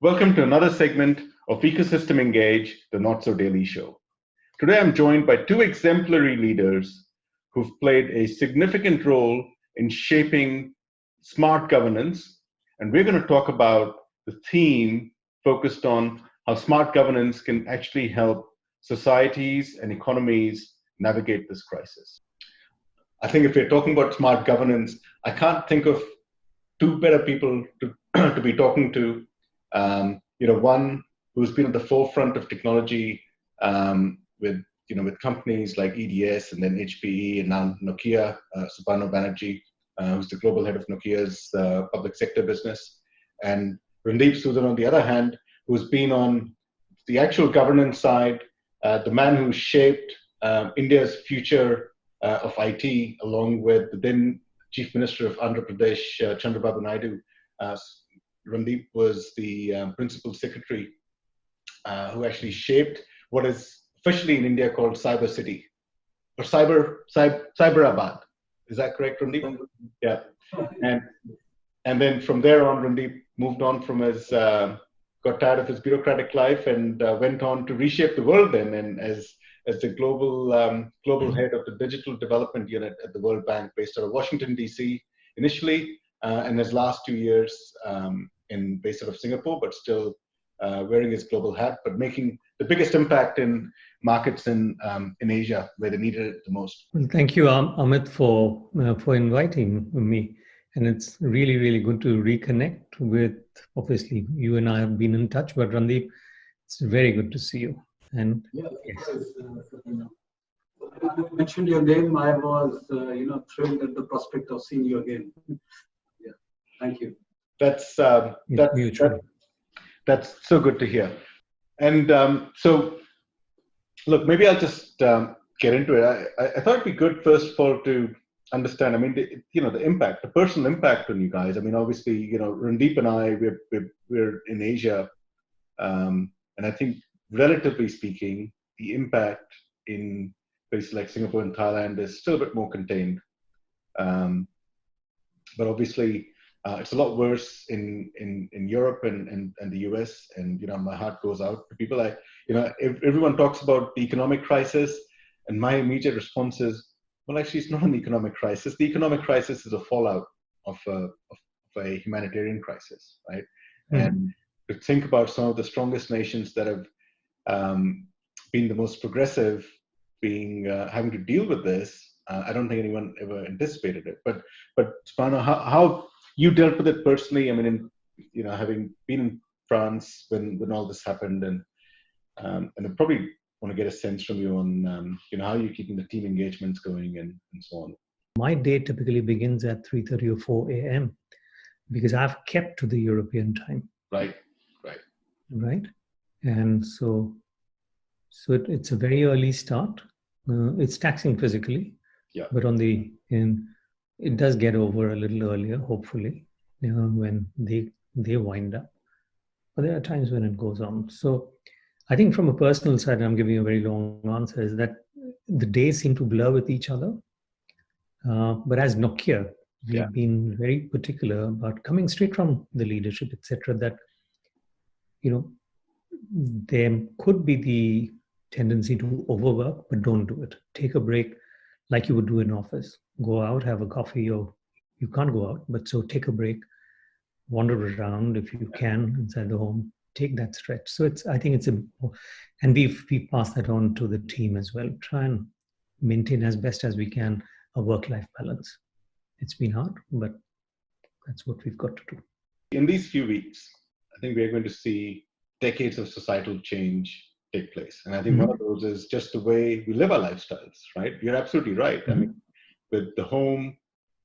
Welcome to another segment of Ecosystem Engage, the Not So Daily Show. Today I'm joined by two exemplary leaders who've played a significant role in shaping smart governance, and we're going to talk about the theme focused on how smart governance can actually help societies and economies navigate this crisis. I think if we're talking about smart governance, I can't think of two better people to be talking to. One who's been at the forefront of technology with companies like EDS and then HPE and now Nokia, Suparno Banerjee, who's the global head of Nokia's public sector business, and Randeep Sudan on the other hand, who's been on the actual governance side, the man who shaped India's future of IT, along with the then Chief Minister of Andhra Pradesh, Chandrababu Naidu. Randeep was the principal secretary who actually shaped what is officially in India called Cyber City or Cyberabad. Is that correct, Randeep? Yeah. And then from there on, Randeep moved on from his got tired of his bureaucratic life and went on to reshape the world then, and as the global head of the digital development unit at the Worldbank, based out of Washington D.C. initially, and his last 2 years based out of Singapore, but still wearing his global hat, but making the biggest impact in markets in Asia where they needed it the most. Well, thank you, Amit, for inviting me. And it's really, really good to reconnect with, obviously, you and I have been in touch, but Randeep, it's very good to see you. And yes. When you mentioned your name, I was, thrilled at the prospect of seeing you again. Yeah, thank you. That's so good to hear. And so, look, maybe I'll just get into it. I thought it'd be good, first of all, to understand. I mean, the impact, the personal impact on you guys. I mean, obviously, Randeep and I, we're in Asia, and I think, relatively speaking, the impact in places like Singapore and Thailand is still a bit more contained. But obviously, it's a lot worse in Europe and the US. And my heart goes out to people. Everyone talks about the economic crisis, and my immediate response is, well, actually, it's not an economic crisis. The economic crisis is a fallout of a humanitarian crisis, right? Mm-hmm. And to think about some of the strongest nations that have been the most progressive, having to deal with this, I don't think anyone ever anticipated it. But Suparno, how you dealt with it personally? I mean, having been in France when all this happened, and I probably want to get a sense from you on how you're keeping the team engagements going and so on. My day typically begins at 3:30 or 4 a.m. because I've kept to the European time. Right. And so it's a very early start. It's taxing physically, but it does get over a little earlier, hopefully, when they wind up. But there are times when it goes on. So I think from a personal side, I'm giving you a very long answer, is that the days seem to blur with each other. But as Nokia, we've been very particular about coming straight from the leadership, etc., that there could be the tendency to overwork, but don't do it. Take a break like you would do in office. Go out, have a coffee, or you can't go out, but so take a break, wander around if you can inside the home, take that stretch. So I think and we've passed that on to the team as well. Try and maintain as best as we can a work-life balance. It's been hard, but that's what we've got to do. In these few weeks, I think we're going to see decades of societal change take place. And I think one of those is just the way we live our lifestyles, right? You're absolutely right. I mean, with the home,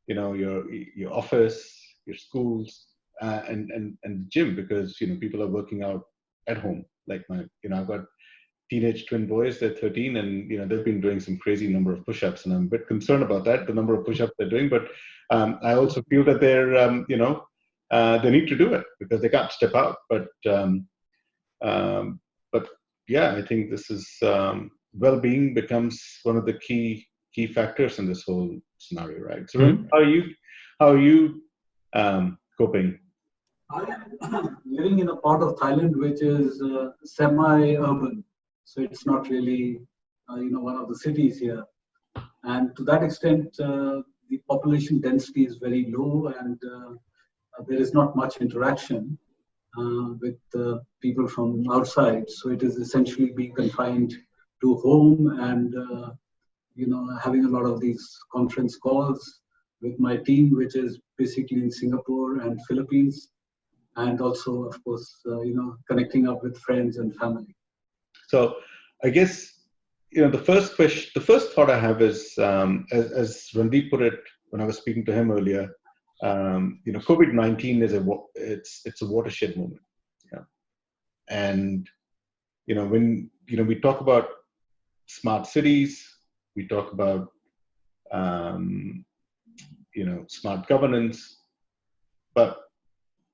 your office, your schools, and the gym, because, people are working out at home. Like I've got teenage twin boys, they're 13, and, they've been doing some crazy number of push-ups, and I'm a bit concerned about that, the number of push-ups they're doing. But I also feel that they're, they need to do it because they can't step out. But yeah, I think this is well-being becomes one of the key factors in this whole scenario, right? So how are you coping? I'm living in a part of Thailand which is semi-urban, so it's not really, one of the cities here. And to that extent, the population density is very low, and there is not much interaction with people from outside. So it is essentially being confined to home and having a lot of these conference calls with my team, which is basically in Singapore and Philippines, and also, of course, connecting up with friends and family. So I guess the first thought I have is, as Randeep put it when I was speaking to him earlier, COVID-19 is it's a watershed moment. Yeah. And when we talk about smart cities, we talk about smart governance, but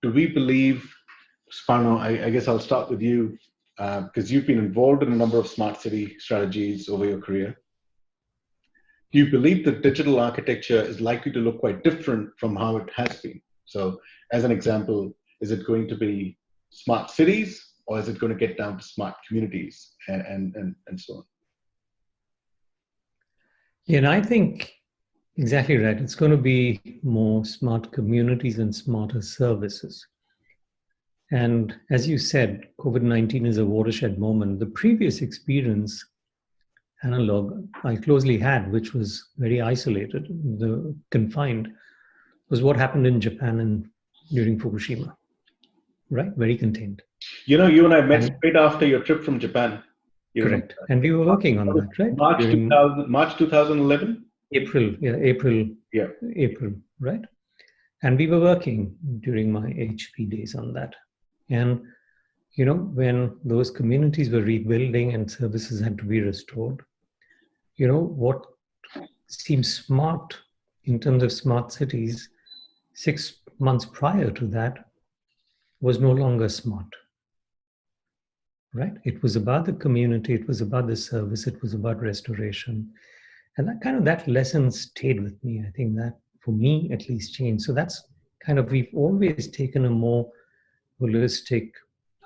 do we believe, Suparno, I guess I'll start with you, because you've been involved in a number of smart city strategies over your career. Do you believe that digital architecture is likely to look quite different from how it has been? So as an example, is it going to be smart cities, or is it going to get down to smart communities and so on? Yeah, and I think exactly right. It's going to be more smart communities and smarter services. And as you said, COVID-19 is a watershed moment. The previous experience analog I closely had, which was very isolated, confined, was what happened in Japan during Fukushima, right? Very contained. You and I met straight after your trip from Japan. Correct. And we were working on that, right? March 2011? April, right? And we were working during my HP days on that. And, when those communities were rebuilding and services had to be restored, what seems smart in terms of smart cities 6 months prior to that was no longer smart, right? It was about the community, it was about the service, it was about restoration. And that lesson stayed with me. I think that, for me at least, changed. So that's we've always taken a more holistic,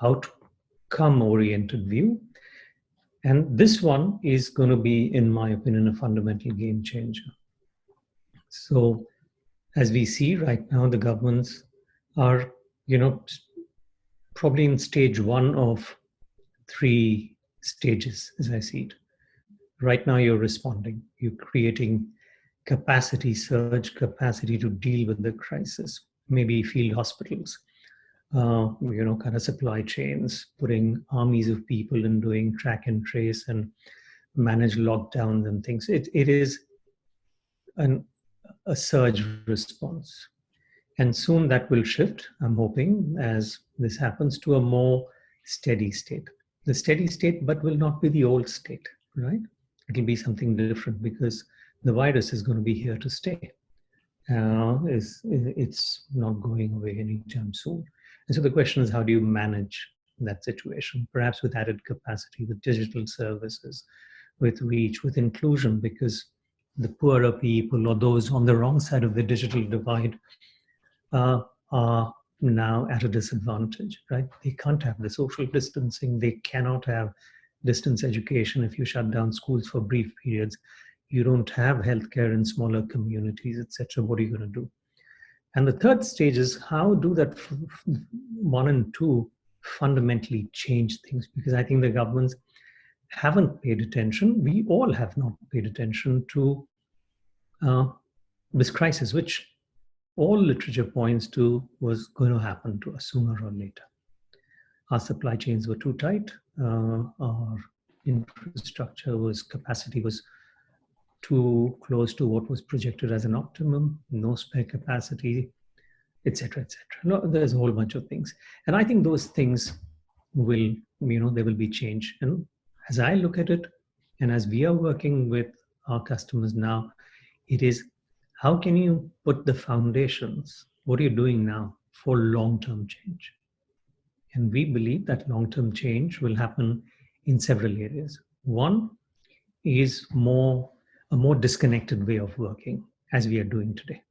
outcome-oriented view. And this one is going to be, in my opinion, a fundamental game changer. So as we see right now, the governments are, probably in stage 1 of 3 stages, as I see it. Right now, you're responding. You're creating surge capacity to deal with the crisis. Maybe field hospitals, supply chains, putting armies of people in doing track and trace and manage lockdowns and things. It is a surge response. And soon that will shift, I'm hoping, as this happens, to a more steady state. The steady state, but will not be the old state, right? It'll be something different because the virus is going to be here to stay. It's not going away anytime soon. And so the question is, how do you manage that situation? Perhaps with added capacity, with digital services, with reach, with inclusion, because the poorer people or those on the wrong side of the digital divide are now at a disadvantage, right? They can't have the social distancing. They cannot have distance education if you shut down schools for brief periods. You don't have healthcare in smaller communities, etc. What are you going to do? And the third stage is, how do that 1 and 2 fundamentally change things? Because I think the governments haven't paid attention. We all have not paid attention to this crisis, which all literature points to was going to happen to us sooner or later. Our supply chains were too tight. Our infrastructure capacity was too close to what was projected as an optimum, no spare capacity, etc., etc. No, there's a whole bunch of things. And I think those things will, there will be change. And as I look at it, and as we are working with our customers now, it is, how can you put the foundations? What are you doing now for long-term change? And we believe that long-term change will happen in several areas. One is a more disconnected way of working, as we are doing today,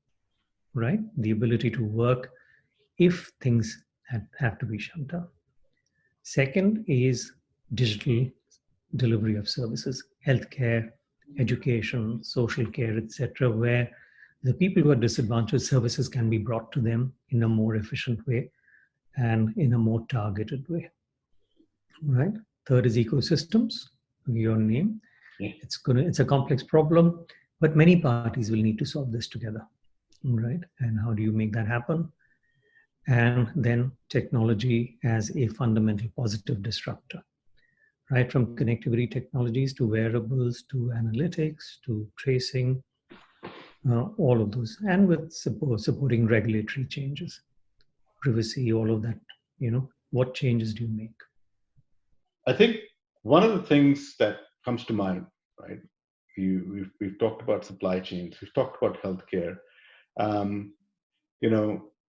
right? The ability to work if things have to be shut down. Second is digital delivery of services, healthcare, education, social care, etc., where the people who are disadvantaged, services can be brought to them in a more efficient way and in a more targeted way. Right? Third is ecosystems, your name. Yeah. It's a complex problem, but many parties will need to solve this together. Right? And how do you make that happen? And then technology as a fundamental positive disruptor, right? From connectivity technologies to wearables to analytics to tracing, all of those, and with supporting regulatory changes, privacy, all of that. What changes do you make? I think one of the things that comes to mind, right? We've talked about supply chains, we've talked about healthcare.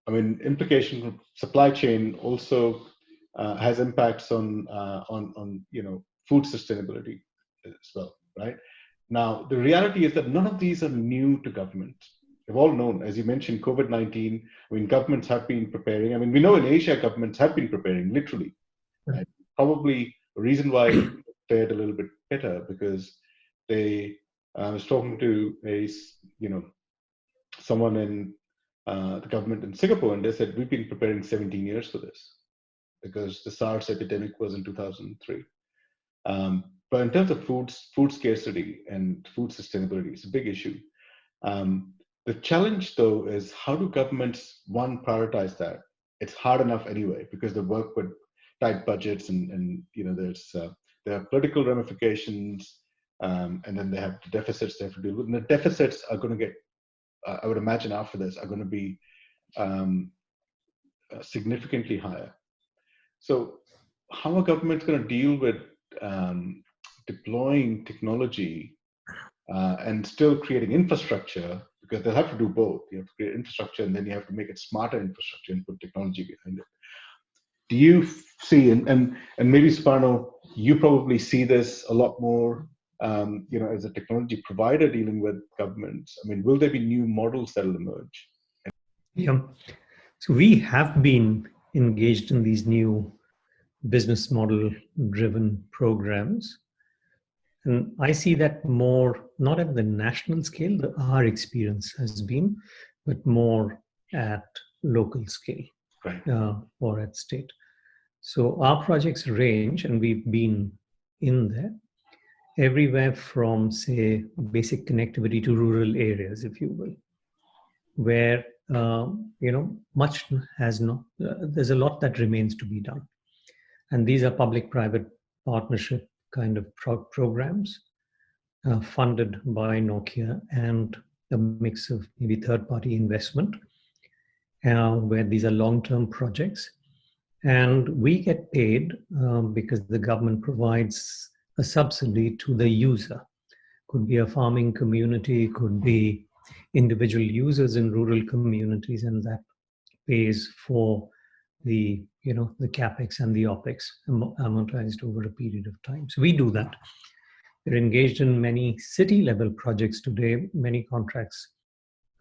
Implication of supply chain also has impacts on food sustainability as well, right? Now, the reality is that none of these are new to government. They've all known, as you mentioned, COVID-19. Governments have been preparing. We know in Asia, governments have been preparing, literally. Right? Probably a reason why it fared a little bit better because I was talking to someone in the government in Singapore, and they said, we've been preparing 17 years for this because the SARS epidemic was in 2003. But in terms of food scarcity and food sustainability, it's a big issue. The challenge, though, is how do governments, one, prioritize that? It's hard enough anyway because they work with tight budgets and there are political ramifications, and then they have the deficits they have to deal with. And the deficits are going to get, I would imagine after this, are going to be significantly higher. So how are governments going to deal with deploying technology and still creating infrastructure? Because they'll have to do both. You have to create infrastructure and then you have to make it smarter infrastructure and put technology behind it. Do you see, and maybe Suparno, you probably see this a lot more, as a technology provider dealing with governments. Will there be new models that will emerge? Yeah. So we have been engaged in these new business model driven programs. And I see that more, not at the national scale, our experience has been, but more at local scale, right. Or at state. So our projects range, and we've been in there, everywhere from, say, basic connectivity to rural areas, if you will, where, much has not, there's a lot that remains to be done. And these are public-private partnership kind of programs funded by Nokia and a mix of maybe third-party investment, where these are long-term projects. And we get paid because the government provides a subsidy to the user. Could be a farming community, could be individual users in rural communities, and that pays for the capex and the opex amortized over a period of time. So we do that. We're engaged in many city-level projects today, many contracts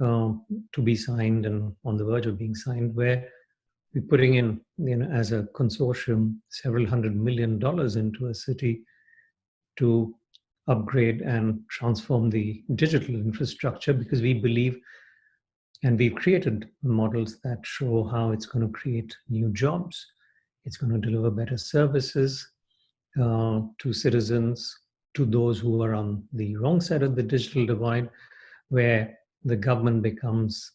to be signed and on the verge of being signed, where we're putting in, as a consortium, several $100 million into a city to upgrade and transform the digital infrastructure, because we believe, and we've created models that show how it's going to create new jobs. It's going to deliver better services to citizens, to those who are on the wrong side of the digital divide, where the government becomes,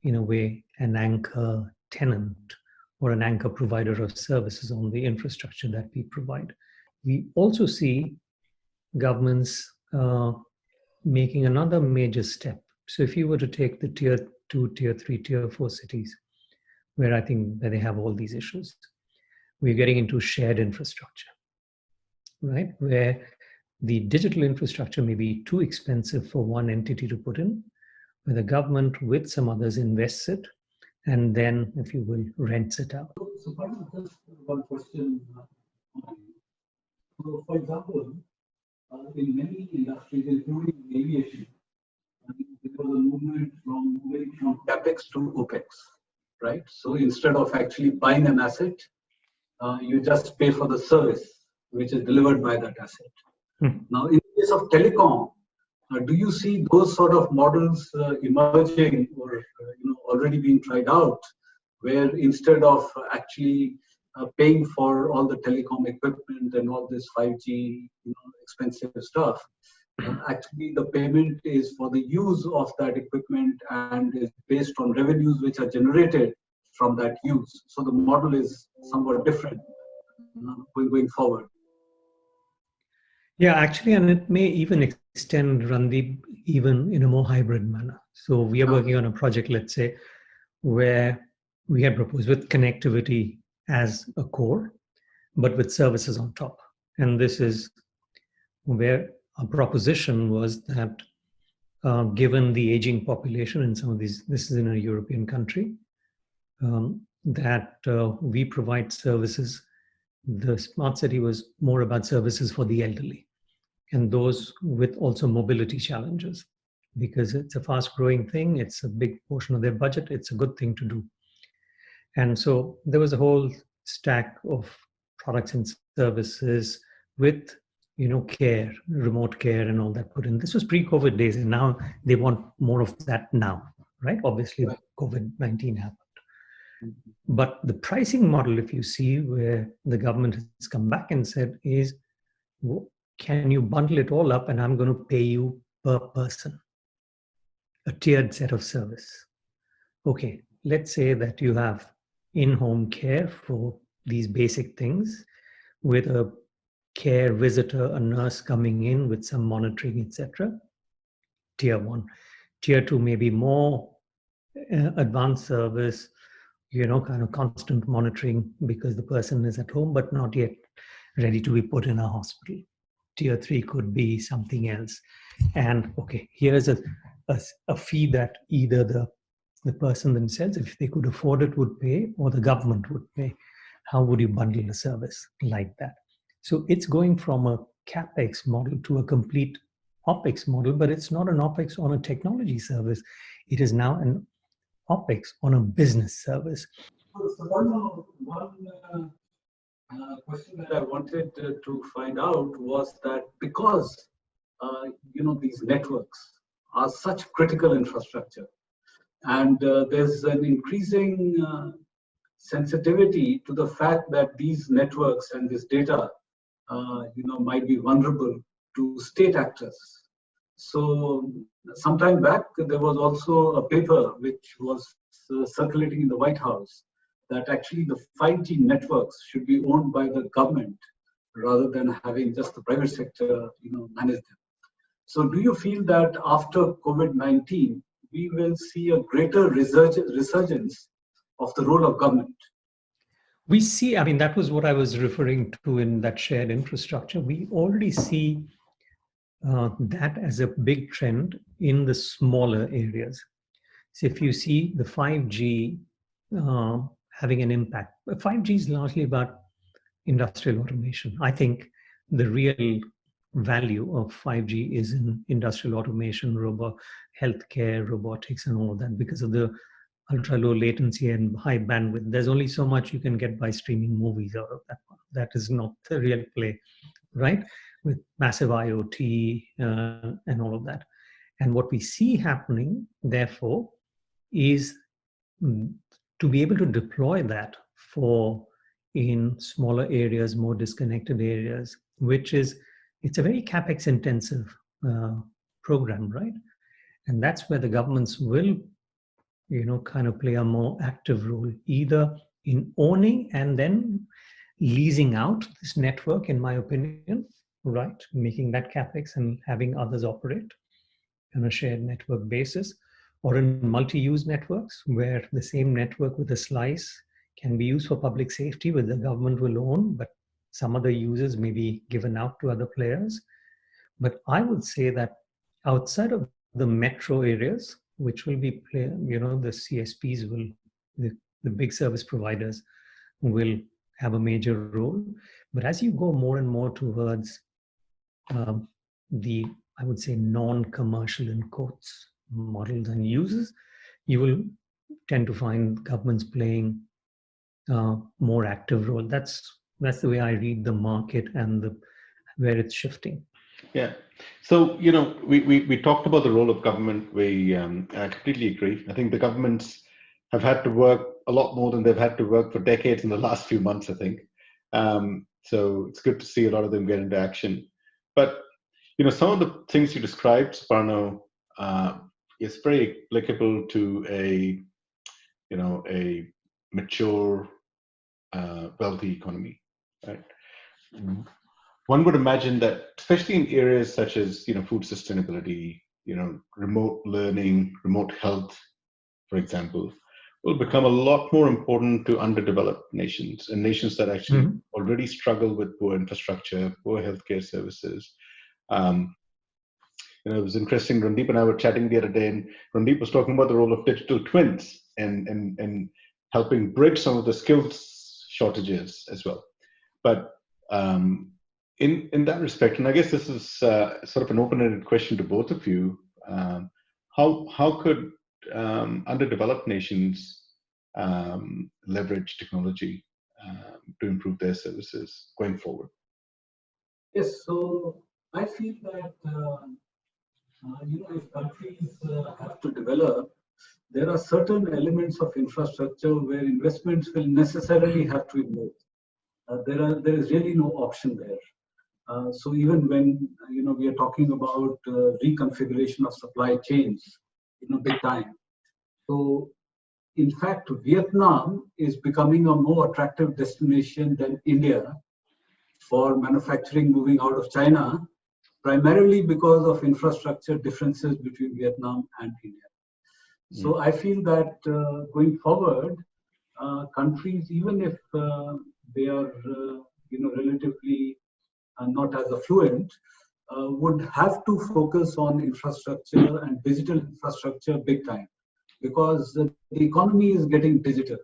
in a way, an anchor tenant or an anchor provider of services on the infrastructure that we provide. We also see governments making another major step. So if you were to take the tier 2, tier 3, tier 4 cities, where they have all these issues, we're getting into shared infrastructure, right? Where the digital infrastructure may be too expensive for one entity to put in, where the government with some others invests it, and then, if you will, rents it out. So, just one question. So, for example, in many industries, including aviation, there was a movement from moving from capex to opex, right? So instead of actually buying an asset, you just pay for the service which is delivered by that asset. Now, in the case of telecom, do you see those sort of models emerging or already being tried out, where instead of actually paying for all the telecom equipment and all this 5G expensive stuff, actually the payment is for the use of that equipment and is based on revenues which are generated from that use. So the model is somewhat different going forward. Yeah, actually, and it may even extend, Randeep, even in a more hybrid manner. So we are working on a project, let's say, where we had proposed with connectivity as a core, but with services on top. And this is where our proposition was that given the aging population in some of these, this is in a European country, that we provide services. The smart city was more about services for the elderly and those with also mobility challenges, because it's a fast growing thing. It's a big portion of their budget. It's a good thing to do. And so there was a whole stack of products and services with, care, remote care and all that put in. This was pre-COVID days, and now they want more of that now, right? Obviously, COVID-19 happened. But the pricing model, if you see, where the government has come back and said is, can you bundle it all up and I'm going to pay you per person, a tiered set of service. Okay, let's say that you have in-home care for these basic things with a care visitor, a nurse coming in with some monitoring, etc. Tier 1. Tier 2 may be more advanced service, kind of constant monitoring because the person is at home but not yet ready to be put in a hospital. Tier 3 could be something else. And okay, here's a fee that either the person themselves, if they could afford it, would pay, or the government would pay. How would you bundle a service like that? So it's going from a CapEx model to a complete OpEx model, but it's not an OpEx on a technology service. It is now an OpEx on a business service. So one question that I wanted to find out was that because these networks are such critical infrastructure, and there's an increasing sensitivity to the fact that these networks and this data, might be vulnerable to state actors. So some time back, there was also a paper which was circulating in the White House that actually the 5G networks should be owned by the government rather than having just the private sector, manage them. So do you feel that after COVID-19, we will see a greater resurgence of the role of government? We see, that was what I was referring to in that shared infrastructure. We already see that as a big trend in the smaller areas. So if you see the 5G having an impact, 5G is largely about industrial automation. I think the real value of 5G is in industrial automation, healthcare, robotics, and all of that, because of the ultra low latency and high bandwidth. There's only so much you can get by streaming movies out of that. That is not the real play, right? With massive IoT and all of that. And what we see happening, therefore, is to be able to deploy that in smaller areas, more disconnected areas, it's a very CapEx intensive program, right? And that's where the governments will, kind of play a more active role, either in owning and then leasing out this network, in my opinion, right? Making that CapEx and having others operate on a shared network basis, or in multi-use networks where the same network with a slice can be used for public safety, where the government will own, but some other users may be given out to other players. But I would say that outside of the metro areas, which will be, the CSPs will, the big service providers will have a major role. But as you go more and more towards I would say, non-commercial in quotes models and uses, you will tend to find governments playing more active role. That's the way I read the market and where it's shifting. Yeah. So, we talked about the role of government. I completely agree. I think the governments have had to work a lot more than they've had to work for decades in the last few months, I think. So it's good to see a lot of them get into action. But, some of the things you described, Suparno, is very applicable to a mature, wealthy economy, right? One would imagine that, especially in areas such as food sustainability, remote learning, remote health, for example, will become a lot more important to underdeveloped nations and nations that actually already struggle with poor infrastructure, poor healthcare services. It was interesting. Randeep and I were chatting the other day, and Randeep was talking about the role of digital twins and helping bridge some of the skills shortages as well. But in that respect, and I guess this is sort of an open-ended question to both of you, how could underdeveloped nations leverage technology to improve their services going forward? Yes, so I feel that if countries have to develop, there are certain elements of infrastructure where investments will necessarily have to be made. There is really no option there. So even when we are talking about reconfiguration of supply chains, big time. So in fact, Vietnam is becoming a more attractive destination than India for manufacturing moving out of China, primarily because of infrastructure differences between Vietnam and India. So I feel that going forward, countries, even if they are relatively not as affluent, would have to focus on infrastructure and digital infrastructure big time, because the economy is getting digital,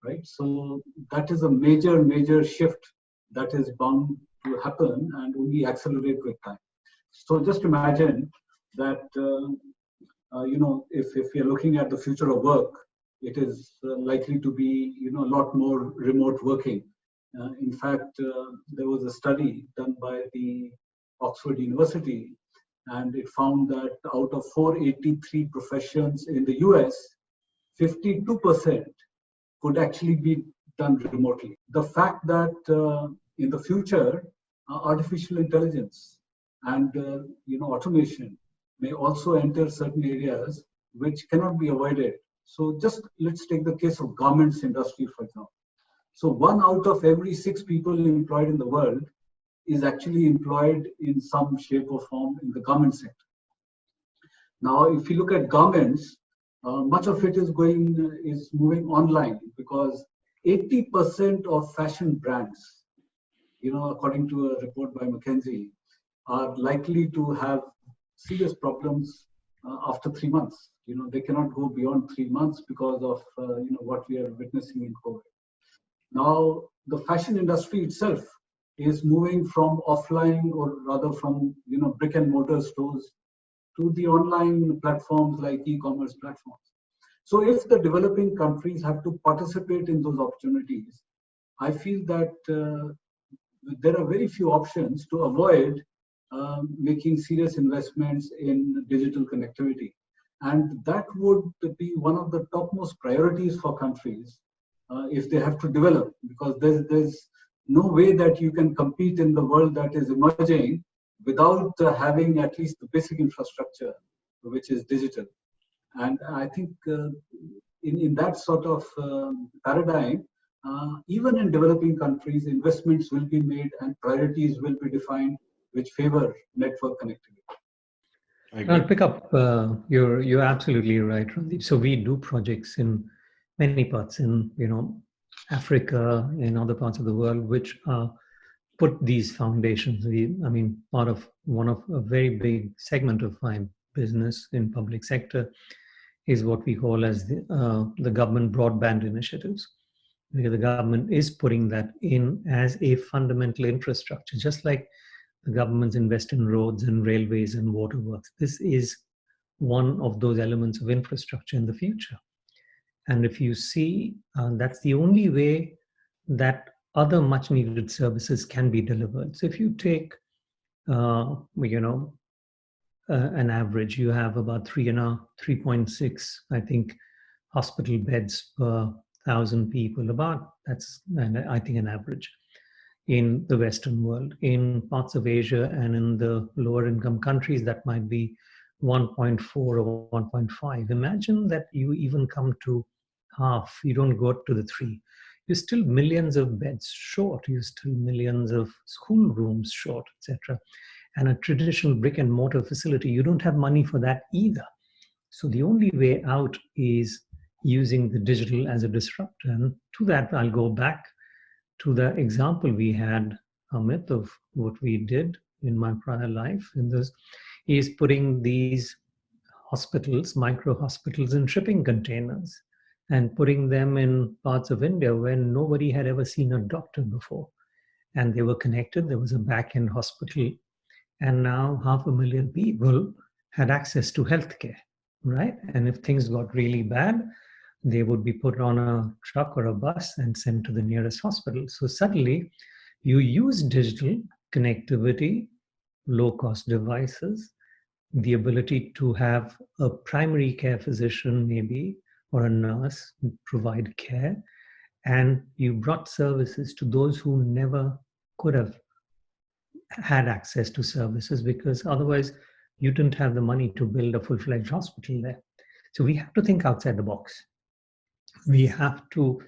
right? So that is a major shift that is bound to happen and only accelerate with time. So just imagine that if we are looking at the future of work, it is likely to be a lot more remote working. In fact, there was a study done by the Oxford University, and it found that out of 483 professions in the US, 52% could actually be done remotely. The fact that in the future, artificial intelligence and automation may also enter certain areas which cannot be avoided. So just let's take the case of garments industry, for example. So 1 out of every 6 people employed in the world is actually employed in some shape or form in the garment sector. Now, if you look at garments, much of it is moving online, because 80% of fashion brands, according to a report by McKinsey, are likely to have serious problems after 3 months. They cannot go beyond 3 months because of what we are witnessing in COVID. Now, the fashion industry itself is moving from offline, or rather from brick and mortar stores, to the online platforms like e-commerce platforms. So if the developing countries have to participate in those opportunities, I feel that there are very few options to avoid making serious investments in digital connectivity. And that would be one of the topmost priorities for countries if they have to develop, because there's no way that you can compete in the world that is emerging without having at least the basic infrastructure, which is digital. And I think in that sort of paradigm, even in developing countries, investments will be made and priorities will be defined which favor network connectivity. I'll pick up. You're absolutely right, Randeep. So we do projects in many parts in Africa, in other parts of the world, which put these foundations. Part of one of a very big segment of my business in public sector is what we call as the government broadband initiatives. Because the government is putting that in as a fundamental infrastructure, just like the governments invest in roads and railways and waterworks. This is one of those elements of infrastructure in the future. And if you see, that's the only way that other much needed services can be delivered. So if you take, an average, you have about 3.6, I think, hospital beds per 1,000 people. That's, I think, an average in the Western world. In parts of Asia and in the lower income countries, that might be 1.4 or 1.5. Imagine that you even come to half, you don't go up to the 3. You're still millions of beds short, you're still millions of school rooms short, etc. And a traditional brick and mortar facility, you don't have money for that either. So the only way out is using the digital as a disruptor. And to that, I'll go back to the example we had, Amit, of what we did in my prior life in this, is putting these hospitals, micro hospitals, in shipping containers and putting them in parts of India where nobody had ever seen a doctor before. And they were connected. There was a back-end hospital. And now 500,000 people had access to healthcare, right? And if things got really bad, they would be put on a truck or a bus and sent to the nearest hospital. So suddenly, you use digital connectivity, low-cost devices, the ability to have a primary care physician maybe, or a nurse provide care, and you brought services to those who never could have had access to services, because otherwise you didn't have the money to build a full-fledged hospital there. So we have to think outside the box. We have to,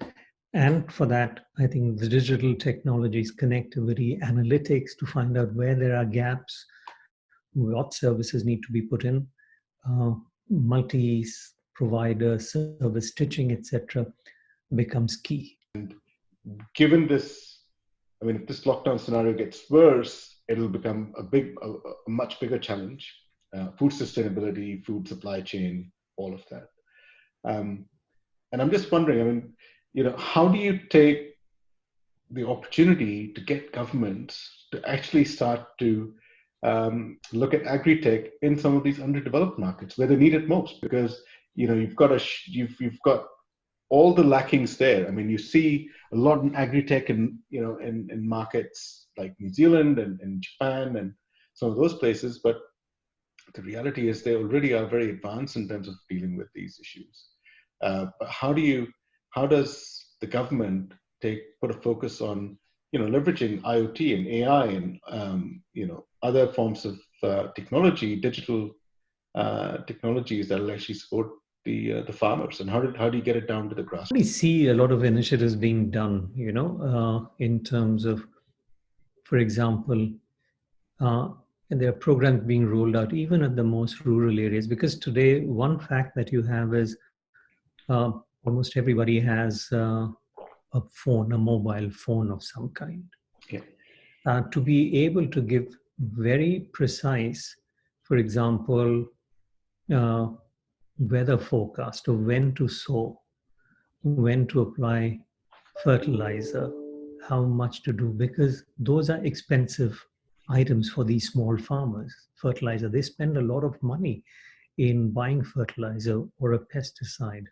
and for that, I think the digital technologies, connectivity, analytics to find out where there are gaps, what services need to be put in, multi-provider service stitching, etc., becomes key. And given this, I mean, if this lockdown scenario gets worse, it'll become a much bigger challenge. Food sustainability, food supply chain, all of that. And I'm just wondering, I mean, how do you take the opportunity to get governments to actually start to look at agri-tech in some of these underdeveloped markets where they need it most? Because you've got all the lackings there. I mean, you see a lot in agri-tech in markets like New Zealand and Japan and some of those places, but the reality is they already are very advanced in terms of dealing with these issues. But how does the government put a focus on leveraging IoT and AI and other forms of digital technologies that will actually support the farmers, and how do you get it down to the grassroots? We see a lot of initiatives being done, in terms of, for example, there are programs being rolled out even at the most rural areas, because today one fact that you have is almost everybody has a phone, a mobile phone of some kind. Yeah. To be able to give very precise, for example, weather forecast of when to sow, when to apply fertilizer, how much to do, because those are expensive items for these small farmers. Fertilizer, they spend a lot of money in buying fertilizer or a pesticide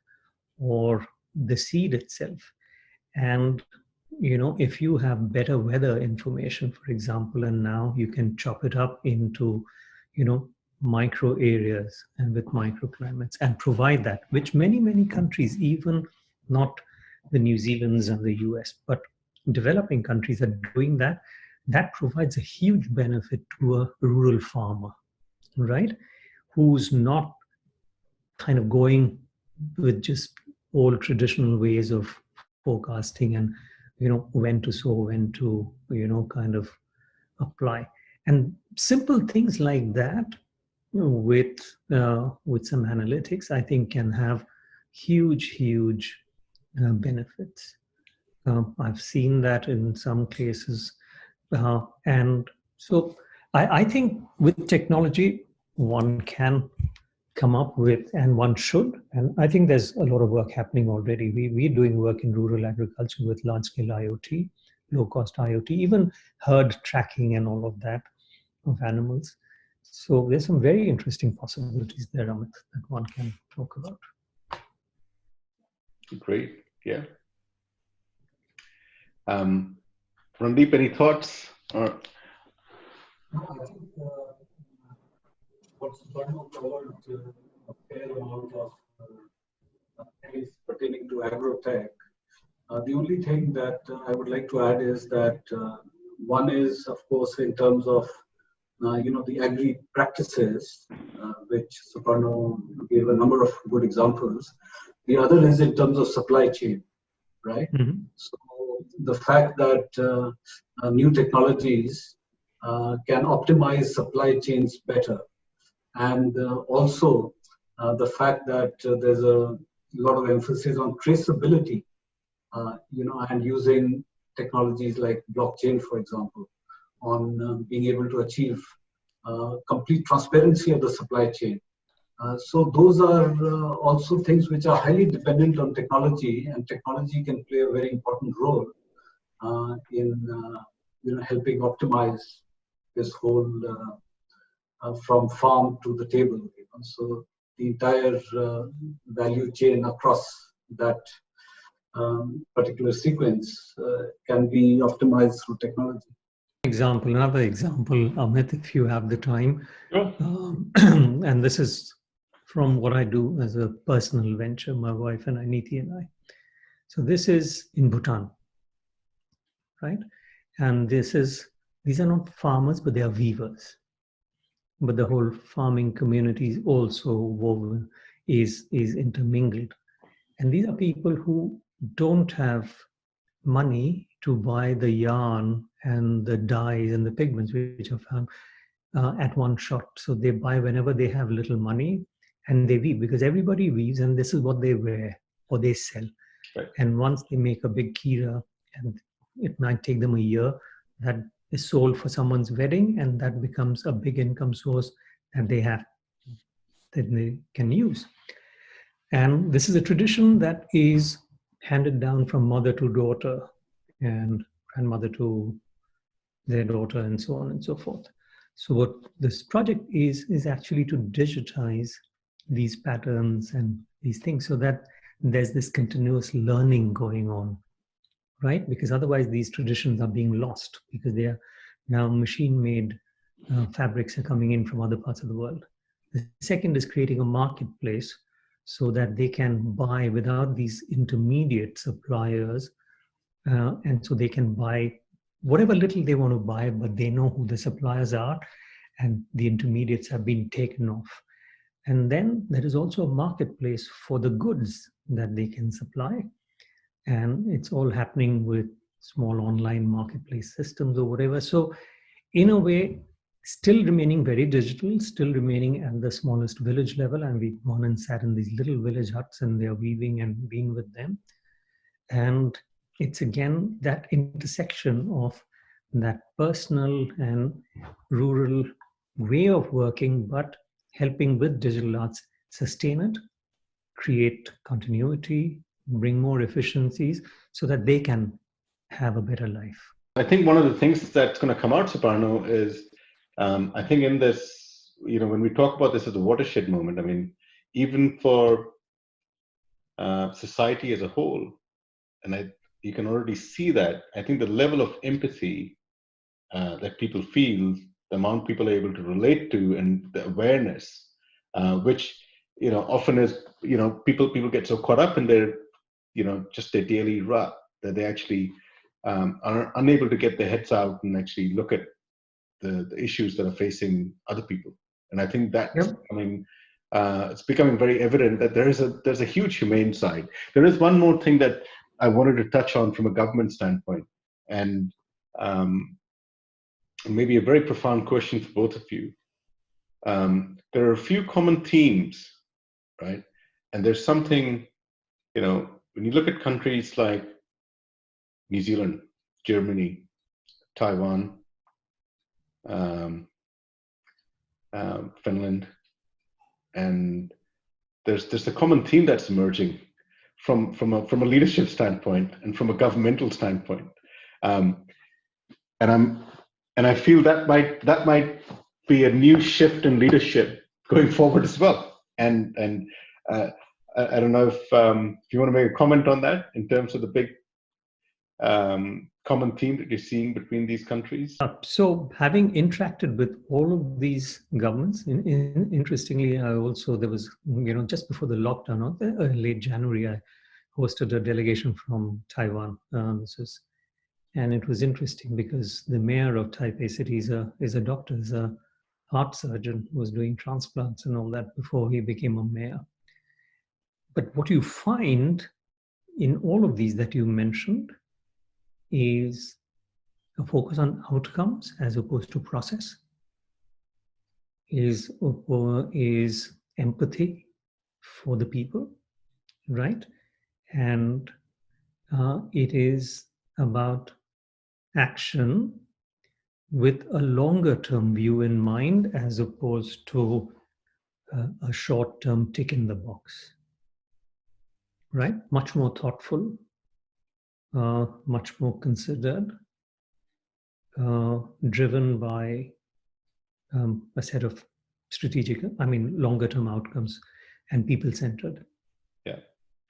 or the seed itself. And if you have better weather information, for example, and now you can chop it up into micro areas and with microclimates and provide that, which many countries, even not the New Zealands and the US, but developing countries are doing that. That provides a huge benefit to a rural farmer, right? Who's not kind of going with just old traditional ways of forecasting and when to sow, when to kind of apply, and simple things like that with some analytics, I think, can have huge benefits. I've seen that in some cases, and so I think with technology one can come up with, and one should, and I think there's a lot of work happening already. We're doing work in rural agriculture with large-scale IoT, low-cost IoT, even herd tracking and all of that of animals. So there's some very interesting possibilities there, Amit, that one can talk about. Great. Yeah. Randeep, any thoughts? Or I think what Suparno covered a fair amount of things pertaining to agrotech. The only thing that I would like to add is that one is, of course, in terms of the agri practices, which Suparno gave a number of good examples. The other is in terms of supply chain, right? Mm-hmm. So the fact that new technologies can optimize supply chains better, and also the fact that there's a lot of emphasis on traceability, and using technologies like blockchain, for example, on being able to achieve complete transparency of the supply chain. So those are also things which are highly dependent on technology, and technology can play a very important role in helping optimize this whole from farm to the table. So the entire value chain across that particular sequence can be optimized through technology. Another example, Amit, if you have the time. Sure. And this is from what I do as a personal venture, my wife and Niti and I. So this is in Bhutan, right? And these are not farmers, but they are weavers. But the whole farming community is also woven, is intermingled. And these are people who don't have money to buy the yarn and the dyes and the pigments which are found at one shot. So they buy whenever they have little money, and they weave, because everybody weaves and this is what they wear or they sell. Right. And once they make a big kira, and it might take them a year, that is sold for someone's wedding, and that becomes a big income source that they can use. And this is a tradition that is handed down from mother to daughter and grandmother to their daughter, and so on and so forth. So what this project is actually to digitize these patterns and these things, so that there's this continuous learning going on, right? Because otherwise these traditions are being lost, because they are now machine-made fabrics are coming in from other parts of the world. The second is creating a marketplace so that they can buy without these intermediate suppliers, and so they can buy whatever little they want to buy, but they know who the suppliers are, and the intermediates have been taken off. And then there is also a marketplace for the goods that they can supply. And it's all happening with small online marketplace systems or whatever. So in a way, still remaining very digital, still remaining at the smallest village level. And we've gone and sat in these little village huts, and they're weaving and been with them. And it's again that intersection of that personal and rural way of working, but helping with digital arts sustain it, create continuity, bring more efficiencies, so that they can have a better life. I think one of the things that's going to come out, Suparno, is I think in this, when we talk about this as a watershed moment, I mean, even for society as a whole, and you can already see that, I think the level of empathy that people feel, the amount people are able to relate to, and the awareness, which often is, people get so caught up in their, just their daily rut, that they actually are unable to get their heads out and actually look at the issues that are facing other people. And I think that's it's becoming very evident that there's a huge humane side. There is one more thing that I wanted to touch on from a government standpoint, and maybe a very profound question for both of you. There are a few common themes, right? And there's something, when you look at countries like New Zealand, Germany, Taiwan, Finland, and there's a common theme that's emerging from a leadership standpoint and from a governmental standpoint, and I feel that might be a new shift in leadership going forward as well. And I don't know if you want to make a comment on that in terms of the big common theme that you're seeing between these countries. So having interacted with all of these governments, interestingly, there was, just before the lockdown, late January, I hosted a delegation from Taiwan. And it was interesting because the mayor of Taipei City is a doctor, is a heart surgeon, who was doing transplants and all that before he became a mayor. But what you find in all of these that you mentioned is a focus on outcomes as opposed to process, is empathy for the people, right? And it is about action with a longer term view in mind as opposed to a short term tick in the box, right? Much more thoughtful, much more considered, driven by a set of longer term outcomes and people centered. Yeah,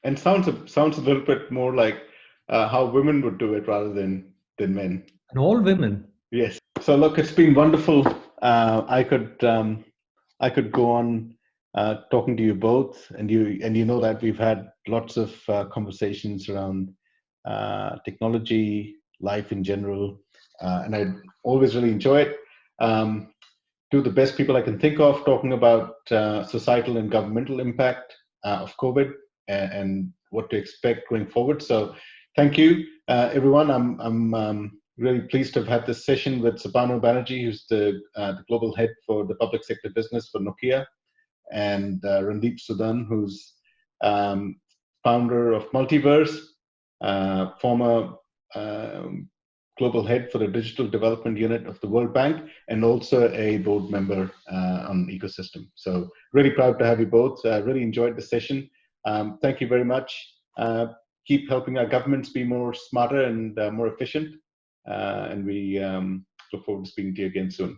and sounds a little bit more like how women would do it rather than men. And all women. Yes. So look, it's been wonderful. I could go on talking to you both, and you know that we've had lots of conversations around technology, life in general, and I always really enjoy it. Two of the best people I can think of talking about societal and governmental impact of COVID and what to expect going forward. So thank you, everyone. I'm really pleased to have had this session with Suparno Banerjee, who's the global head for the public sector business for Nokia, and Randeep Sudan, who's founder of Multiverse, former global head for the digital development unit of the Worldbank, and also a board member on Ecosystem. So really proud to have you both. Really enjoyed the session. Thank you very much. Keep helping our governments be more smarter and more efficient. And we look forward to speaking to you again soon.